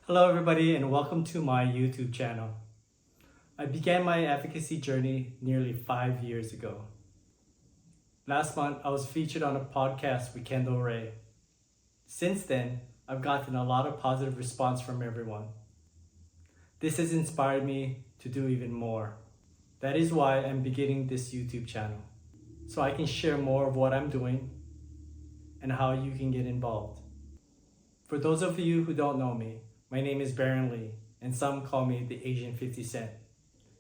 Hello everybody and welcome to my YouTube channel. I began my advocacy journey nearly 5 years ago. Last month I was featured on a podcast with Kendall Ray. Since then, I've gotten a lot of positive response from everyone. This has inspired me to do even more. That is why I'm beginning this YouTube channel, so I can share more of what I'm doing and how you can get involved. For those of you who don't know me, my name is baronbli, and some call me the Asian 50 Cent.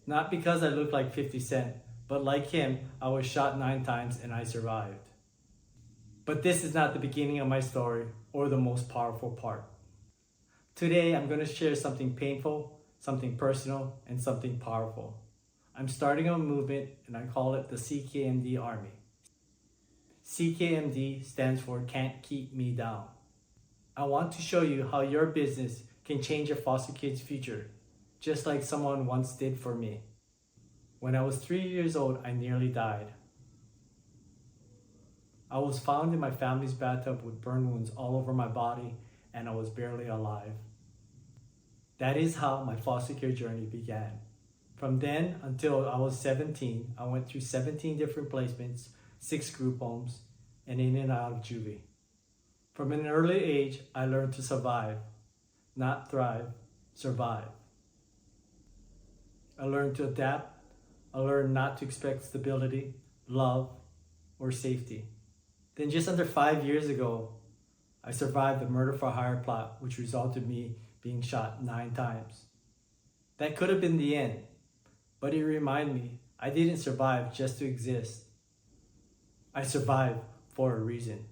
Not because I look like 50 Cent, but like him, I was shot 9 times and I survived. But this is not the beginning of my story or the most powerful part. Today, I'm going to share something painful, something personal, and something powerful. I'm starting a movement and I call it the Ckmd Army. Ckmd stands for Can't Keep Me Down. I want to show you how your business can change your foster kid's future, just like someone once did for me. When I was 3 years old, I nearly died. I was found in my family's bathtub with burn wounds all over my body, and I was barely alive. That is how my foster care journey began. From then until I was 17, I went through 17 different placements, 6 group homes, and in and out of juvie. From an early age, I learned to survive, not thrive, survive. I learned to adapt. I learned not to expect stability, love, or safety. Then just under 5 years ago, I survived the murder for hire plot, which resulted in me being shot 9 times. That could have been the end, but it reminded me I didn't survive just to exist. I survived for a reason.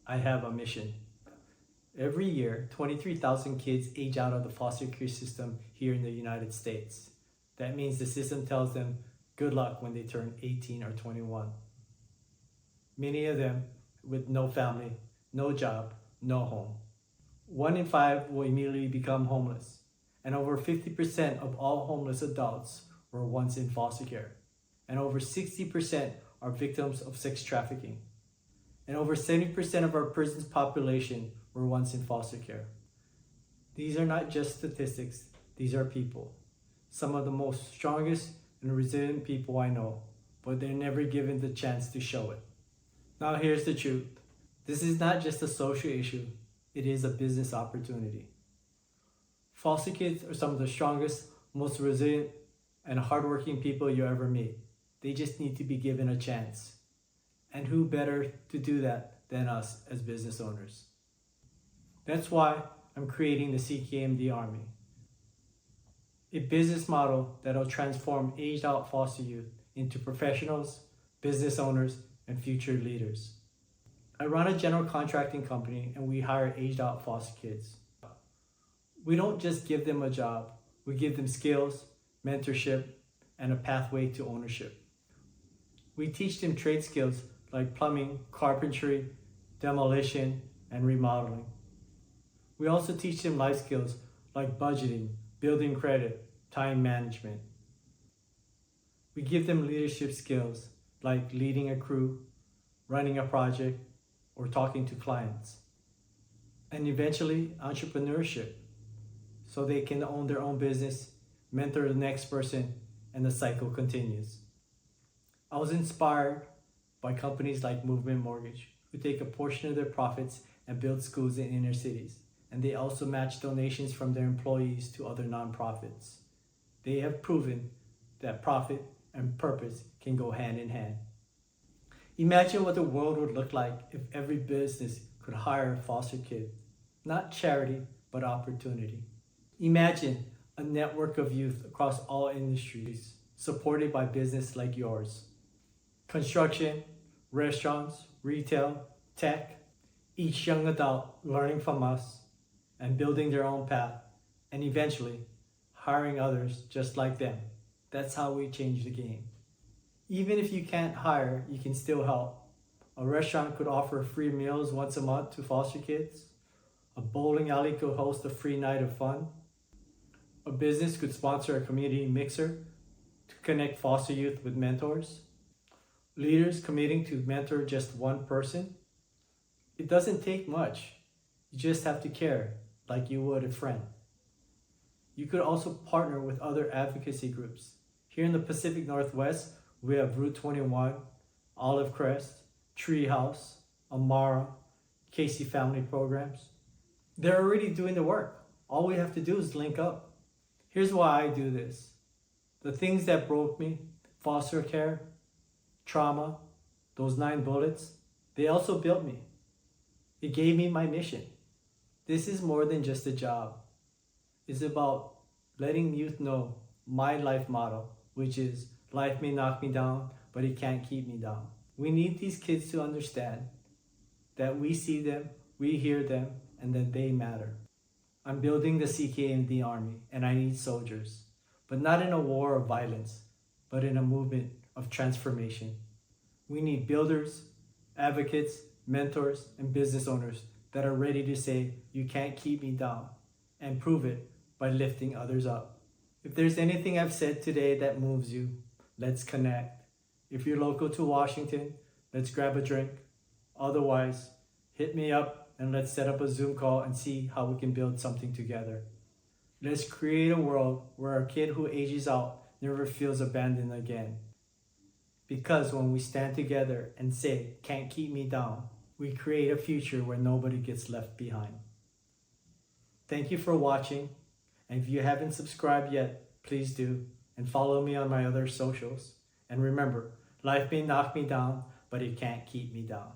I have a mission. Every year, 23,000 kids age out of the foster care system here in the United States. That means the system tells them good luck when they turn 18 or 21. Many of them with no family, no job, no home. 1 in 5 will immediately become homeless, and over 50% of all homeless adults were once in foster care, and over 60% are victims of sex trafficking. And over 70% of our prison's population were once in foster care. These are not just statistics, these are people. Some of the most strongest and resilient people I know, but they're never given the chance to show it. Now here's the truth. This is not just a social issue, it is a business opportunity. Foster kids are some of the strongest, most resilient, and hardworking people you ever meet. They just need to be given a chance. And who better to do that than us as business owners? That's why I'm creating the Ckmd Army, a business model that will transform aged out foster youth into professionals, business owners, and future leaders. I run a general contracting company and we hire aged out foster kids. We don't just give them a job, we give them skills, mentorship, and a pathway to ownership. We teach them trade skills like plumbing, carpentry, demolition, and remodeling. We also teach them life skills like budgeting, building credit, time management. We give them leadership skills like leading a crew, running a project, or talking to clients. And eventually, entrepreneurship, so they can own their own business, mentor the next person, and the cycle continues. I was inspired by companies like Movement Mortgage, who take a portion of their profits and build schools in inner cities. And they also match donations from their employees to other nonprofits. They have proven that profit and purpose can go hand in hand. Imagine what the world would look like if every business could hire a foster kid. Not charity, but opportunity. Imagine a network of youth across all industries, supported by business like yours. Construction, restaurants, retail, tech, each young adult learning from us and building their own path, and eventually hiring others just like them. That's how we change the game. Even if you can't hire, you can still help. A restaurant could offer free meals once a month to foster kids. A bowling alley could host a free night of fun. A business could sponsor a community mixer to connect foster youth with mentors. Leaders committing to mentor just one person. It doesn't take much. You just have to care like you would a friend. You could also partner with other advocacy groups. Here in the Pacific Northwest, we have Route 21, Olive Crest, Treehouse, Amara, Casey Family Programs. They're already doing the work. All we have to do is link up. Here's why I do this. The things that broke me, foster care, trauma, those 9 bullets, they also built me. It gave me my mission. This is more than just a job. It's about letting youth know my life motto, which is life may knock me down, but it can't keep me down. We need these kids to understand that we see them, we hear them, and that they matter. I'm building the Ckmd Army, and I need soldiers, but not in a war of violence, but in a movement of transformation. We need builders, advocates, mentors, and business owners that are ready to say, you can't keep me down, and prove it by lifting others up. If there's anything I've said today that moves you, let's connect. If you're local to Washington, let's grab a drink. Otherwise, hit me up and let's set up a Zoom call and see how we can build something together. Let's create a world where a kid who ages out never feels abandoned again. Because when we stand together and say, can't keep me down, we create a future where nobody gets left behind. Thank you for watching. And if you haven't subscribed yet, please do. And follow me on my other socials. And remember, life may knock me down, but it can't keep me down.